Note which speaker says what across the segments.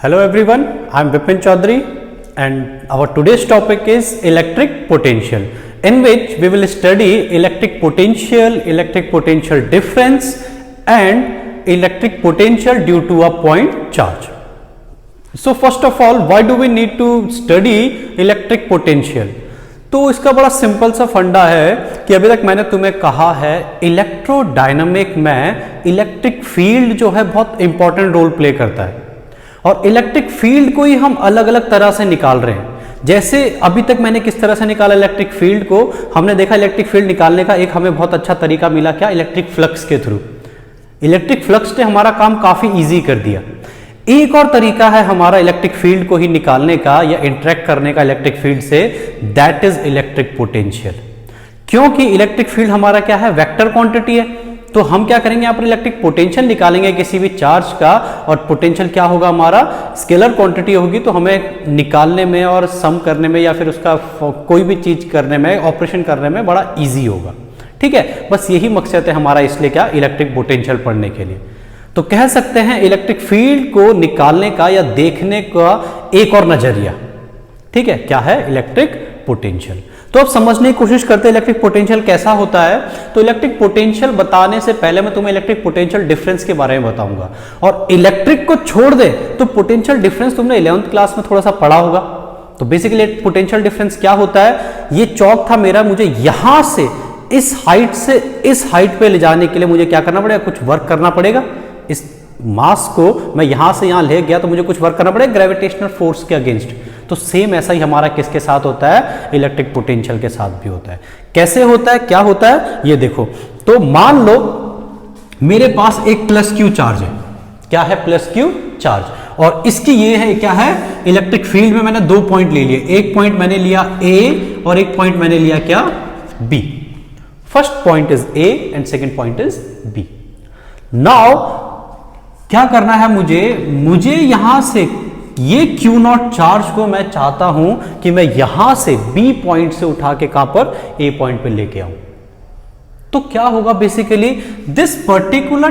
Speaker 1: Hello everyone, I am Vipin Chaudhary and our today's topic is electric potential, in which we will study electric potential difference and electric potential due to a point charge. So first of all, why do we need to study electric potential? तो इसका बड़ा simple सा फंडा है कि अभी तक मैंने तुम्हें कहा है इलेक्ट्रोडायनामिक में इलेक्ट्रिक फील्ड जो है बहुत इंपॉर्टेंट रोल प्ले करता है और इलेक्ट्रिक फील्ड को ही हम अलग अलग तरह से निकाल रहे हैं। जैसे अभी तक मैंने किस तरह से निकाला इलेक्ट्रिक फील्ड को, हमने देखा इलेक्ट्रिक फील्ड निकालने का एक हमें बहुत अच्छा तरीका मिला, क्या? इलेक्ट्रिक फ्लक्स के थ्रू। इलेक्ट्रिक फ्लक्स ने हमारा काम काफी इजी कर दिया। एक और तरीका है हमारा इलेक्ट्रिक फील्ड को ही निकालने का या इंटरेक्ट करने का इलेक्ट्रिक फील्ड से, दैट इज इलेक्ट्रिक पोटेंशियल। क्योंकि इलेक्ट्रिक फील्ड हमारा क्या है? वेक्टर क्वांटिटी है। तो हम क्या करेंगे, यहाँ पर इलेक्ट्रिक पोटेंशियल निकालेंगे किसी भी चार्ज का, और पोटेंशियल क्या होगा हमारा? स्केलर क्वांटिटी होगी। तो हमें निकालने में और सम करने में या फिर उसका कोई भी चीज करने में, ऑपरेशन करने में बड़ा इजी होगा। ठीक है, बस यही मकसद है हमारा, इसलिए क्या इलेक्ट्रिक पोटेंशियल पढ़ने के लिए। तो कह सकते हैं इलेक्ट्रिक फील्ड को निकालने का या देखने का एक और नजरिया, ठीक है, क्या है? Electric potential. तो अब समझने की कोशिश करते हैं इलेक्ट्रिक पोटेंशियल कैसा होता है। तो इलेक्ट्रिक पोटेंशियल बताने से पहले मैं तुम्हें इलेक्ट्रिक पोटेंशियल डिफरेंस के बारे में बताऊंगा। और इलेक्ट्रिक को छोड़ दे तो पोटेंशियल डिफरेंस तुमने 11th क्लास में थोड़ा सा पढ़ा होगा। तो बेसिकली पोटेंशियल डिफरेंस क्या होता है? ये चौक था मेरा, मुझे यहां से इस हाइट पे ले जाने के लिए मुझे क्या करना पड़ेगा? कुछ वर्क करना पड़ेगा। इस मास को मैं यहां से यहां ले गया तो मुझे कुछ वर्क करना पड़ेगा ग्रेविटेशनल फोर्स के अगेंस्ट। तो सेम ऐसा ही हमारा किसके साथ होता है? इलेक्ट्रिक पोटेंशियल के साथ भी होता है। कैसे होता है, क्या होता है, ये देखो। तो मान लो मेरे पास एक प्लस क्यू चार्ज है। क्या है? Plus Q charge. और इसकी ये है, क्या है? इलेक्ट्रिक फील्ड में मैंने दो पॉइंट ले लिए। एक पॉइंट मैंने लिया ए और एक पॉइंट मैंने लिया क्या? B. First point is A and second point is B. Now क्या करना है मुझे यहां से ये क्यू नॉट चार्ज को मैं चाहता हूं कि मैं यहां से बी पॉइंट से उठा के कहां पर? ए पॉइंट पे लेके आऊं। तो क्या होगा? Basically this particular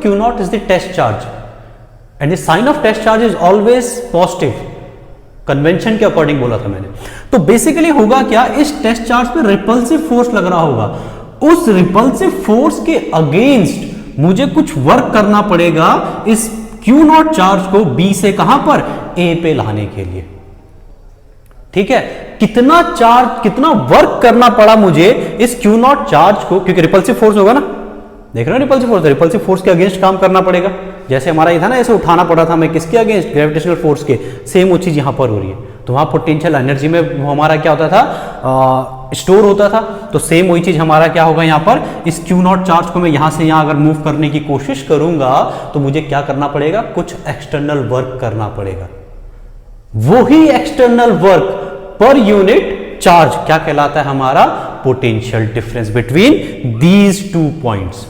Speaker 1: Q nought is the test charge and the sign of test charge is always positive. Convention के अकॉर्डिंग बोला था मैंने। तो बेसिकली होगा क्या? इस टेस्ट चार्ज पे रिपल्सिव फोर्स लग रहा होगा। उस रिपल्सिव फोर्स के अगेंस्ट मुझे कुछ वर्क करना पड़ेगा इस क्यू नॉट चार्ज को बी से कहां पर? ए पे लाने के लिए। ठीक है, कितना वर्क करना पड़ा मुझे इस क्यू नॉट चार्ज को, क्योंकि रिपल्सिव फोर्स होगा ना, देख रहे हो रिपल्सिव फोर्स के अगेंस्ट काम करना पड़ेगा। जैसे हमारा ये था ना, ऐसे उठाना पड़ा था हमें किसके अगेंस्ट? ग्रेविटेशनल फोर्स के। सेम वो चीज यहां पर हो रही है। तो वहां पोटेंशियल एनर्जी में हमारा क्या होता था? स्टोर होता था। तो सेम वही चीज हमारा क्या होगा यहां पर? इस क्यू नॉट चार्ज को मैं यहां से यहां अगर मूव करने की कोशिश करूंगा तो मुझे क्या करना पड़ेगा? कुछ एक्सटर्नल वर्क करना पड़ेगा। वही external work per unit charge क्या कहलाता है हमारा? Potential difference between these two points.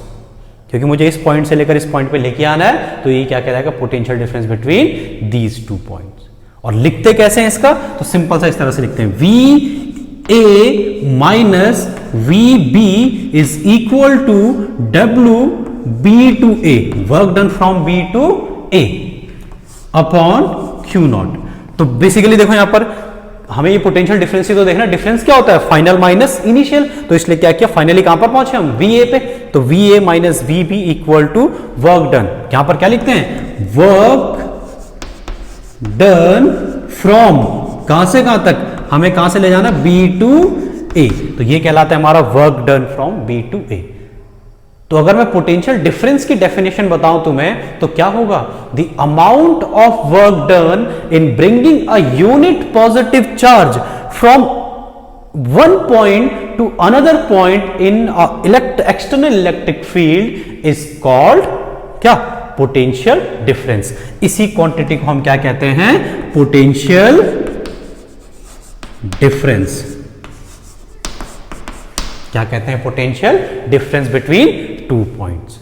Speaker 1: क्योंकि मुझे इस पॉइंट से लेकर इस पॉइंट पे लेके आना है, तो ये क्या कहलाएगा? Potential difference between these two points. और लिखते कैसे हैं इसका? तो सिंपल सा इस तरह से लिखते हैं, V A minus V B is equal to W B to A, work done from B to A upon Q nought. तो बेसिकली देखो यहां पर हमें ये पोटेंशियल डिफरेंस ही तो देखना, डिफरेंस क्या होता है? Final minus initial. तो इसलिए क्या किया? फाइनली कहां पर पहुंचे हम? वी ए पे। तो V A minus V B equal to work done. यहां पर क्या लिखते हैं? वर्क डन फ्रॉम कहां से कहां तक? हमें कहां से ले जाना? B to A. तो ये कहलाता है हमारा work done from B to A. तो अगर मैं पोटेंशियल डिफरेंस की डेफिनेशन बताऊं तुम्हें, तो क्या होगा? The amount of work done in bringing a unit positive charge from one point to another point in external electric field is called क्या? Potential difference. इसी क्वांटिटी को हम क्या कहते हैं? Potential difference. क्या कहते हैं? Potential difference between two points.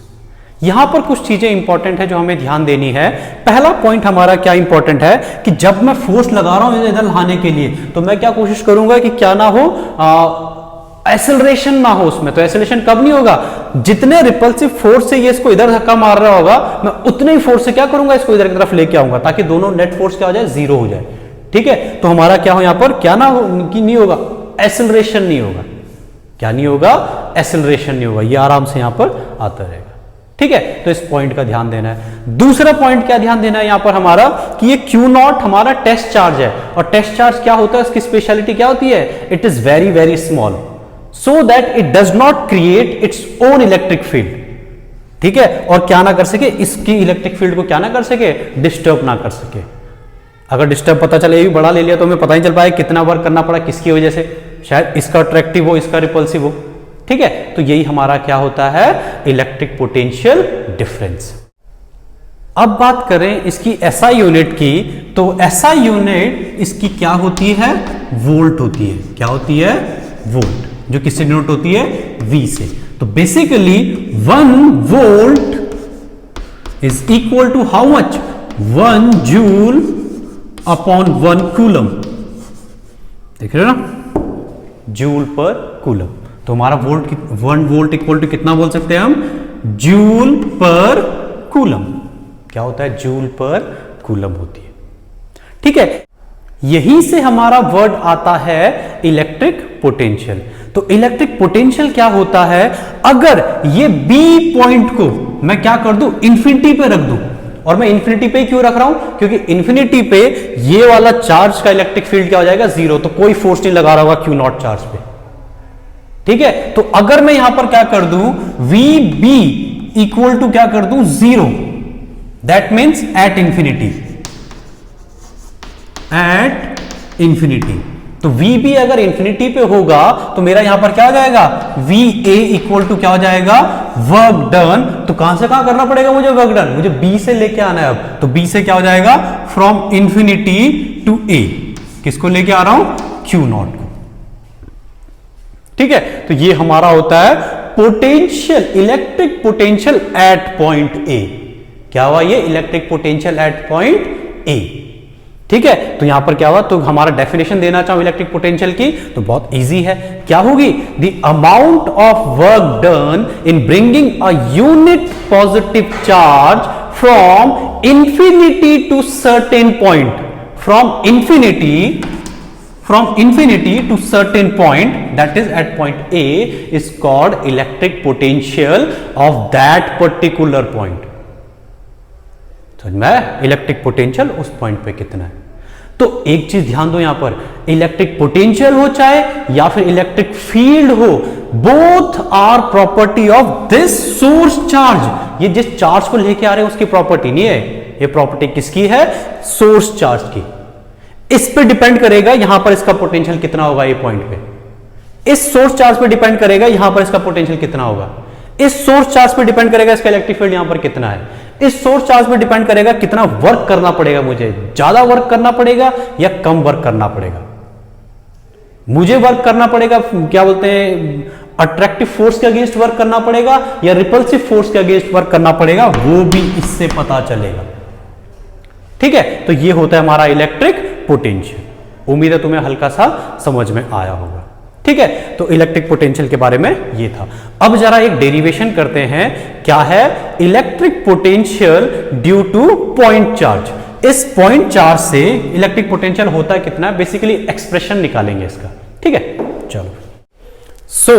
Speaker 1: यहां पर कुछ चीजें इंपॉर्टेंट है जो हमें ध्यान देनी है। पहला पॉइंट हमारा क्या इंपॉर्टेंट है कि जब मैं फोर्स लगा रहा हूं इधर लाने के लिए, तो मैं क्या कोशिश करूंगा कि क्या ना हो एक्सेलरेशन ना हो उसमें। तो एक्सेलरेशन कब नहीं होगा, जितने रिपल्सिव फोर्स से ये इसको इधर धक्का मार रहा होगा, मैं उतने ही फोर्स से क्या करूंगा, इसको इधर की तरफ लेके आऊंगा, ताकि दोनों नेट फोर्स क्या हो जाए, जीरो हो जाए। ठीक है, तो हमारा क्या हो यहां पर, क्या ना हो कि नहीं होगा, एक्सेलरेशन नहीं होगा। क्या नहीं होगा, एक्सेलरेशन नहीं होगा। ये आराम से यहां पर आता रहेगा। ठीक है, तो इस पॉइंट का ध्यान देना है। दूसरा पॉइंट क्या ध्यान देना है यहां पर हमारा, कि ये Q0 हमारा टेस्ट चार्ज है, और टेस्ट चार्ज क्या होता है, इसकी स्पेशलिटी क्या होती है, it is very very small, so that it does not create its own electric field. ठीक है, और क्या ना कर सके, इसकी इलेक्ट्रिक फील्ड को क्या ना कर सके, डिस्टर्ब ना कर सके। अगर डिस्टर्ब पता चले, ये भी बड़ा ले लिया, तो हमें पता नहीं चल पाए कितना वर्क करना पड़ा, किसकी वजह से, शायद इसका अट्रैक्टिव हो, इसका रिपल्सिव हो। ठीक है, तो यही हमारा क्या होता है, इलेक्ट्रिक पोटेंशियल डिफरेंस। अब बात करें इसकी एसआई यूनिट की, तो एसआई यूनिट इसकी क्या होती है, वोल्ट होती है। क्या होती है, वोल्ट, जो किससे डिनोट होती है, V से। तो basically 1 volt is equal to how much, 1 joule upon 1 coulomb. देख रहे हो ना, जूल पर कूलम। तो हमारा वोल्ट 1 वोल्ट इक्वल टू कितना बोल सकते हैं हम, जूल पर कूलम। क्या होता है, जूल पर कूलम होती है। ठीक है, यहीं से हमारा वर्ड आता है इलेक्ट्रिक पोटेंशियल। तो इलेक्ट्रिक पोटेंशियल क्या होता है, अगर ये बी पॉइंट को मैं क्या कर दूं, इंफिनिटी पे रख दूं। और मैं इंफिनिटी पे क्यों रख रहा हूं, क्योंकि इंफिनिटी पे ये वाला चार्ज का इलेक्ट्रिक फील्ड क्या हो जाएगा, जीरो। तो कोई फोर्स नहीं लगा रहा होगा Q0 चार्ज पे। ठीक है, तो अगर मैं यहां पर क्या कर दूं, VB इक्वल टू क्या कर दूं, zero, that means at infinity, at infinity. तो VB अगर इंफिनिटी पे होगा तो मेरा यहां पर क्या आ जाएगा, VA इक्वल टू क्या हो जाएगा, वर्क डन। तो कहां से कहां करना पड़ेगा मुझे वर्क डन, मुझे B से लेके आना है अब। तो B से क्या हो जाएगा, फ्रॉम इंफिनिटी टू A। किसको लेके आ रहा हूं, Q0 को। ठीक है, तो ये हमारा होता है potential, electric potential at point A। क्या हुआ, ये electric potential at point A। ठीक है, तो यहां पर क्या हुआ, तो हमारा डेफिनेशन देना चाहूं इलेक्ट्रिक पोटेंशियल की, तो बहुत इजी है। क्या होगी, the amount of work done in bringing a unit positive charge from infinity to certain point, from infinity to certain point, that is at point A, is called electric potential of that particular point। समझ में, electric potential उस point पे कितना है। तो एक चीज ध्यान दो यहां पर, इलेक्ट्रिक पोटेंशियल हो चाहे या फिर इलेक्ट्रिक फील्ड हो, both are property of this source charge. ये जिस चार्ज को लेके आ रहे हैं उसकी प्रॉपर्टी नहीं है, ये प्रॉपर्टी किसकी है, सोर्स चार्ज की। इस पे डिपेंड करेगा यहां पर इसका पोटेंशियल कितना होगा, ये पॉइंट पे। इस सोर्स चार्ज पे डिपेंड करेगा यहां पर इसका पोटेंशियल कितना होगा। इस सोर्स चार्ज पे डिपेंड करेगा इसका इलेक्ट्रिक फील्ड यहां पर कितना है। इस सोर्स चार्ज पे डिपेंड करेगा कितना वर्क करना पड़ेगा मुझे, ज्यादा वर्क करना पड़ेगा या कम वर्क करना पड़ेगा। मुझे वर्क करना पड़ेगा, क्या बोलते हैं, अट्रैक्टिव फोर्स के अगेंस्ट वर्क करना पड़ेगा या रिपल्सिव फोर्स के अगेंस्ट वर्क करना पड़ेगा, वो भी इससे पता चलेगा। ठीक है, तो ये होता है हमारा इलेक्ट्रिक पोटेंशियल। उम्मीद है तुम्हें हल्का सा समझ में आया होगा। ठीक है, तो इलेक्ट्रिक पोटेंशियल के बारे में ये था। अब जरा एक डेरिवेशन करते हैं, क्या है, electric potential due two point charge. इस पॉइंट चार्ज से इलेक्ट्रिक पोटेंशियल होता है कितना, बेसिकली एक्सप्रेशन निकालेंगे इसका। ठीक है, चलो, सो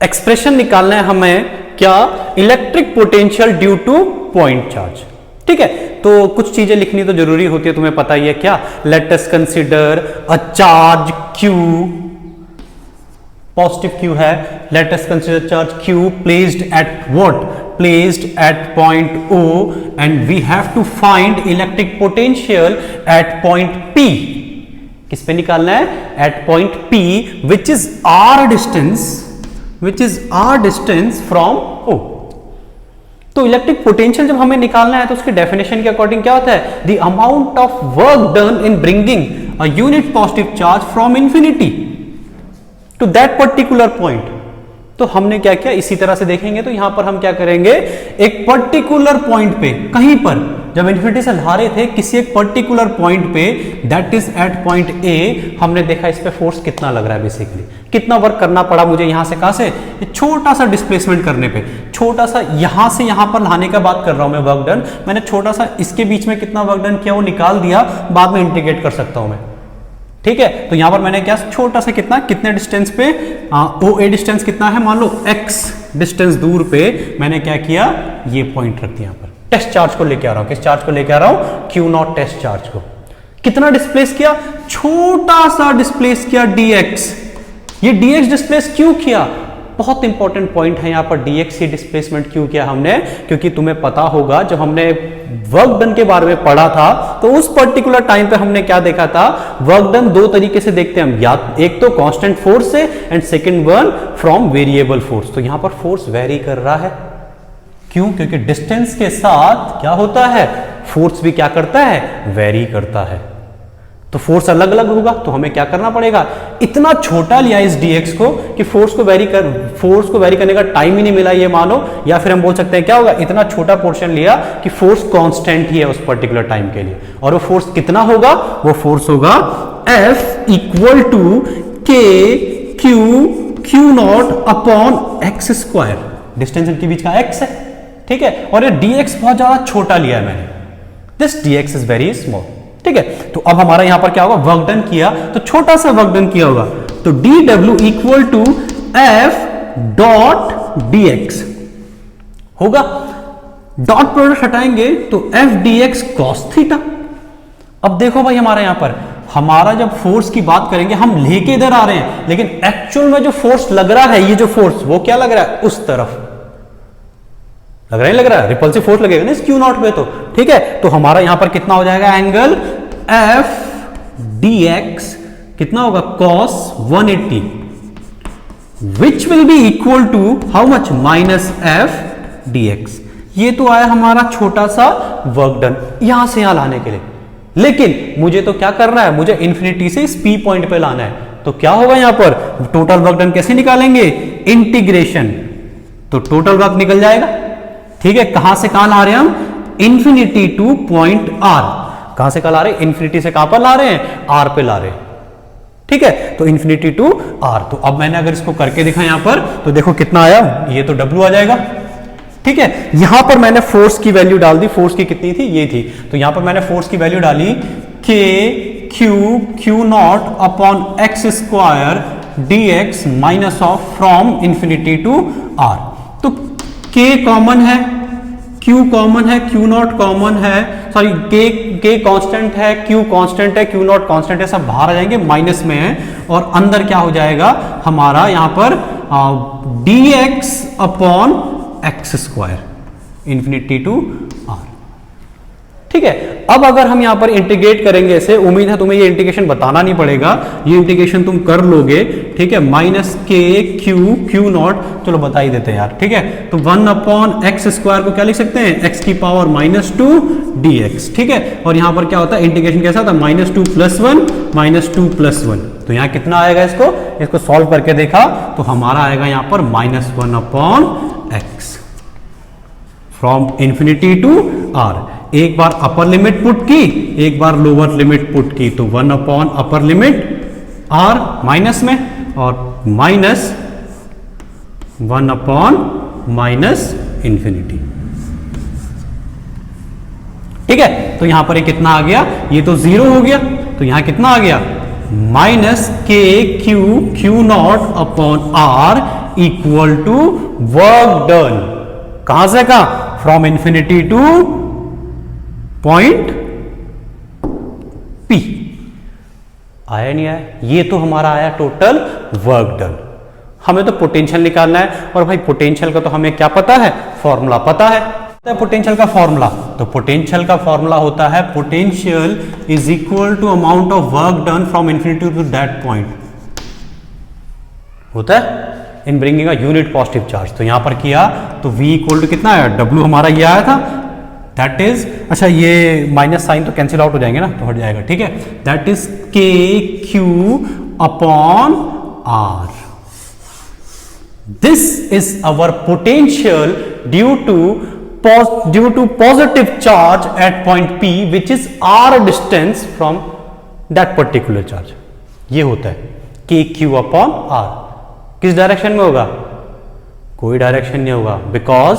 Speaker 1: एक्सप्रेशन निकालना है हमें, क्या, electric potential due two point charge. ठीक है, तो कुछ चीजें लिखनी तो जरूरी होती है, तुम्हें पता ही है। क्या, let us consider a charge Q, positive Q है, let us consider charge Q placed at what, placed at point O, and we have to find electric potential at point P। किस पे निकालना है, at point P, which is R distance from O। तो electric potential जब हमें निकालना है तो उसके डेफिनेशन के अकॉर्डिंग क्या होता है, the amount of work done in bringing a unit positive charge from infinity to that particular point. तो हमने क्या किया, इसी तरह से देखेंगे तो यहां पर हम क्या करेंगे, एक पर्टिकुलर पॉइंट पे, कहीं पर जब इन्फिनिटी से ला रहे थे किसी एक पर्टिकुलर पॉइंट पे, that is at point A, हमने देखा इस पे फोर्स कितना लग रहा है, बेसिकली कितना वर्क करना पड़ा मुझे यहां से, कहां से, छोटा सा डिस्प्लेसमेंट करने पे, छोटा सा यहां से यहां पर लाने का बात कर रहा हूं मैं, वर्क डन, मैंने छोटा सा इसके बीच में कितना वर्क डन किया वो निकाल दिया, बाद में इंटीग्रेट कर सकता हूं मैं, ठीक है। तो यहां पर मैंने क्या, छोटा सा कितना, कितने डिस्टेंस पे, ओ ए डिस्टेंस कितना है, मान लो x डिस्टेंस दूर पे मैंने क्या किया, ये पॉइंट रख दिया, यहां पर टेस्ट चार्ज को लेके आ रहा हूं, किस चार्ज को लेके आ रहा हूं, Q0 टेस्ट चार्ज को, कितना डिस्प्लेस किया, छोटा सा डिस्प्लेस किया dx, ये dx डिस्प्लेस क्यों किया, बहुत इंपॉर्टेंट पॉइंट है यहां पर, dx की डिस्प्लेसमेंट क्यों किया हमने, क्योंकि तुम्हें पता होगा जब हमने वर्क डन के बारे में पढ़ा था तो उस पर्टिकुलर टाइम पे हमने क्या देखा था, वर्क डन दो तरीके से देखते हैं हम, या एक तो कांस्टेंट फोर्स से and second one from variable force. तो यहां पर फोर्स वेरी कर रहा है, क्यों, क्योंकि डिस्टेंस के साथ क्या होता है, फोर्स भी क्या करता है, वेरी करता है, तो फोर्स अलग अलग होगा, तो हमें क्या करना पड़ेगा, इतना छोटा लिया इस dx को कि फोर्स को वेरी करने का टाइम ही नहीं मिला ये मानो, या फिर हम बोल सकते हैं क्या होगा, इतना छोटा पोर्शन लिया कि फोर्स कांस्टेंट ही है उस पर्टिकुलर टाइम के लिए, और वो फोर्स कितना होगा, वो फोर्स होगा F इक्वल टू के Q naught upon x square, distance इनके बीच का x है, ठीक है, और ये dx बहुत ज्यादा छोटा लिया है मैंने, this dx is very small, ठीक है। तो अब हमारा यहां पर क्या होगा, वर्क डन किया तो छोटा सा वर्क डन किया होगा, तो dw equal to f dot dx होगा, डॉट प्रोडक्ट हटाएंगे तो f dx cos थीटा। अब देखो भाई हमारा यहां पर, हमारा जब फोर्स की बात करेंगे हम लेके इधर आ रहे हैं, लेकिन एक्चुअल में जो फोर्स लग रहा है, ये जो फोर्स वो क्या लग रहा है, उस तरफ लग रहा है, लग रहा है, रिपल्सिव फोर्स लगेगा ना इस Q0 पे, तो ठीक है। तो हमारा यहां पर कितना हो जाएगा एंगल F dx कितना होगा, cos 180, which will be equal to how much, minus F dx। ये तो आया हमारा छोटा सा वर्क डन यहां से यहां लाने के लिए, लेकिन मुझे तो क्या करना है, मुझे इंफिनिटी से इस P पॉइंट पे लाना है, तो क्या होगा यहां पर, टोटल वर्क डन कैसे निकालेंगे, इंटीग्रेशन, तो टोटल वर्क निकल जाएगा, ठीक है। कहां से कहां ला रहे हैं हम, इंफिनिटी टू पॉइंट R, कहां से कहां ला रहे हैं, इंफिनिटी से कहां पर ला रहे हैं, R पे ला रहे हैं, ठीक है, तो इंफिनिटी टू R। तो अब मैंने अगर इसको करके दिखा यहां पर, तो देखो कितना आया, ये तो W आ जाएगा, ठीक है। यहां पर मैंने फोर्स की वैल्यू डाल दी, फोर्स की कितनी थी, ये थी, तो यहां पर मैंने फोर्स की वैल्यू डाली K Q naught upon x square dx minus of from infinity to R। तो K कॉमन है, Q कॉमन है, Q नॉट कॉमन है, सॉरी K कांस्टेंट है, Q कांस्टेंट है, Q नॉट कांस्टेंट है, सब बाहर आ जाएंगे, माइनस में है, और अंदर क्या हो जाएगा हमारा यहां पर dx upon x square infinity to R, ठीक है। अब अगर हम यहां पर इंटीग्रेट करेंगे इसे, उम्मीद है तुम्हें ये इंटीग्रेशन बताना नहीं पड़ेगा, ये इंटीग्रेशन तुम कर लोगे, ठीक है, माइनस के क्यू नॉट, चलो बता ही देते हैं यार, ठीक है। तो 1 अपॉन एक्स स्क्वायर को क्या लिख सकते हैं, एक्स की पावर -2 dx, ठीक है। और यहां पर क्या होता है, इंटीग्रेशन कैसा होता है, -2 + 1 -2 + 1, तो यहां कितना आएगा, इसको सॉल्व करके देखा तो हमारा आएगा यहां पर -1 upon x from infinity to R। एक बार अपर लिमिट पुट की, एक बार लोअर लिमिट पुट की, तो 1 upon upper limit R minus में, और माइनस 1 अपॉन माइनस इंफिनिटी, ठीक है। तो यहां पर ये कितना आ गया, ये तो 0 हो गया, तो यहां कितना आ गया, minus K Q naught upon R equal to work done, कहां से कहां, from infinity to point P। आया नहीं आया, ये तो हमारा आया टोटल वर्क डन। हमें तो पोटेंशियल निकालना है, और भाई पोटेंशियल का तो हमें क्या पता है, फॉर्मूला पता है, पोटेंशियल का फॉर्मूला, तो पोटेंशियल का फॉर्मूला होता है, potential is equal to amount of work done from infinity to that point, होता है in bringing a unit positive charge. तो यहां पर किया तो V इक्वल टू कितना आया, W हमारा ये आया था, दैट इज, अच्छा ये माइनस साइन तो कैंसिल आउट हो जाएंगे ना, तो हट जाएगा, ठीक है, दैट इज के Q upon R, This is our potential due to positive charge at point P which is r distance from that particular charge. ये होता है KQ/R. किस डायरेक्शन में होगा? कोई डायरेक्शन नहीं होगा, because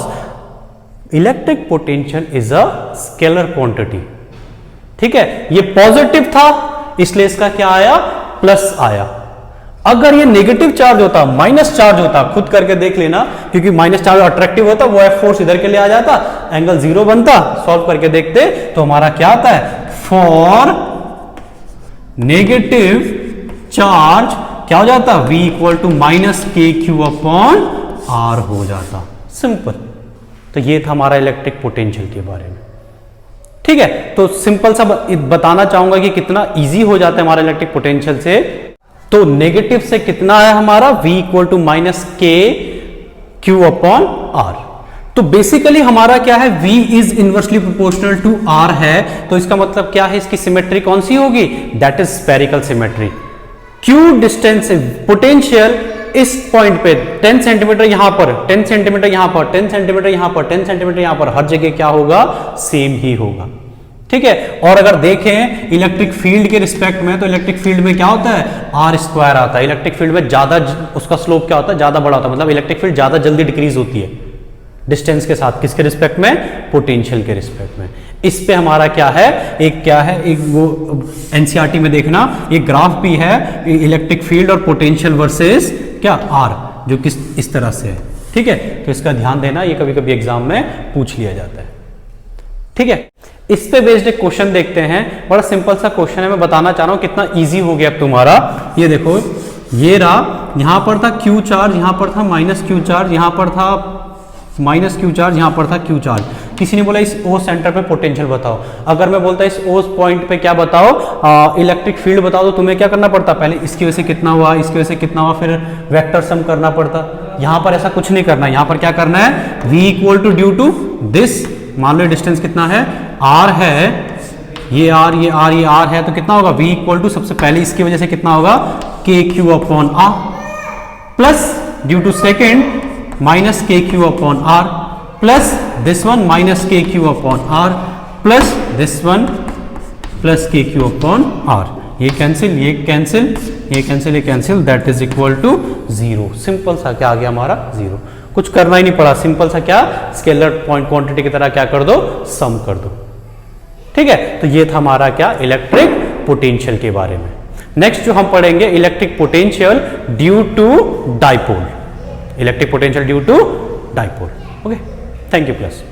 Speaker 1: electric potential is a scalar quantity. ठीक है, ये पॉजिटिव था इसलिए इसका क्या आया? प्लस आया. अगर ये नेगेटिव चार्ज होता, माइनस चार्ज होता, खुद करके देख लेना, क्योंकि माइनस चार्ज अट्रैक्टिव होता, वो F फोर्स इधर के लिए आ जाता, एंगल 0 बनता. सॉल्व करके देखते तो हमारा क्या आता है? फॉर नेगेटिव चार्ज क्या हो जाता? V equal to minus KQ/R हो जाता. सिंपल. तो ये था हमारा इलेक्ट्रिक पोटेंशियल के बारे में. ठीक है, तो सिंपल सा बताना चाहूंगा कि कितना इजी हो जाता है हमारा इलेक्ट्रिक पोटेंशियल से. तो नेगेटिव से कितना है हमारा? V equal to minus KQ/R. तो बेसिकली हमारा क्या है? V is inversely proportional to R है, तो इसका मतलब क्या है? इसकी सिमेट्री कौन सी होगी? That is spherical symmetry. Q distance potential इस पॉइंट पे 10 सेंटीमीटर यहां पर, 10 सेंटीमीटर यहां पर, 10 सेंटीमीटर यहां पर, 10 सेंटीमीटर यहां पर, हर जगह क्या होगा? सेम ही होगा. ठीक है. और अगर देखें इलेक्ट्रिक फील्ड के रिस्पेक्ट में, तो इलेक्ट्रिक फील्ड में क्या होता है? R² आता है. इलेक्ट्रिक फील्ड में ज्यादा उसका स्लोप क्या होता है? ज्यादा बड़ा होता है, मतलब इलेक्ट्रिक फील्ड ज्यादा जल्दी डिक्रीज होती है डिस्टेंस के साथ. किसके रिस्पेक्ट में? पोटेंशियल के रिस्पेक्ट में. इस पे हमारा क्या है? एक वो एनसीईआरटी में देखना, एक ग्राफ भी है इलेक्ट्रिक फील्ड और पोटेंशियल वर्सेस क्या? R, जो किस इस तरह से है. ठीक है, तो इसका ध्यान देना, ये कभी कभी एग्जाम में पूछ लिया जाता है. ठीक है, इस पे बेस्ड एक क्वेश्चन देखते हैं. बड़ा सिंपल सा क्वेश्चन है, मैं बताना चाह रहा हूं कितना इजी हो गया अब तुम्हारा. ये देखो, ये रहा, यहां पर था Q चार्ज, यहां पर था माइनस Q चार्ज, यहां पर था माइनस Q चार्ज, यहां पर था Q चार्ज. किसी ने बोला इस O सेंटर पे पोटेंशियल बताओ. अगर मैं बोलता इस O पॉइंट पे क्या बताओ? इलेक्ट्रिक फील्ड बताओ, तो तुम्हें क्या करना पड़ता? पहले इसकी वजह से कितना हुआ, इसकी वजह से कितना हुआ, फिर वेक्टर सम करना पड़ता. यहां पर ऐसा कुछ नहीं करना. यहां पर क्या करना है? V equal to due to this, मान लो डिस्टेंस कितना है? R है, ये R, ये R, ये R है, तो कितना होगा? V इक्वल टू सबसे पहले इसकी वजह से कितना होगा? KQ/R plus due to second minus KQ/R plus this one minus KQ/R plus this one plus KQ/R. ये कैंसिल, ये कैंसिल, ये कैंसिल, ये cancel, that is equal to 0. Simple सा क्या आ गया हमारा? 0. कुछ करना ही नहीं पड़ा. सिंपल सा क्या? स्केलर पॉइंट क्वांटिटी की तरह क्या कर दो? सम कर दो. ठीक है, तो ये था हमारा क्या? इलेक्ट्रिक पोटेंशियल के बारे में. नेक्स्ट जो हम पढ़ेंगे, electric potential due to dipole. Electric potential due to dipole. Okay, thank you plus.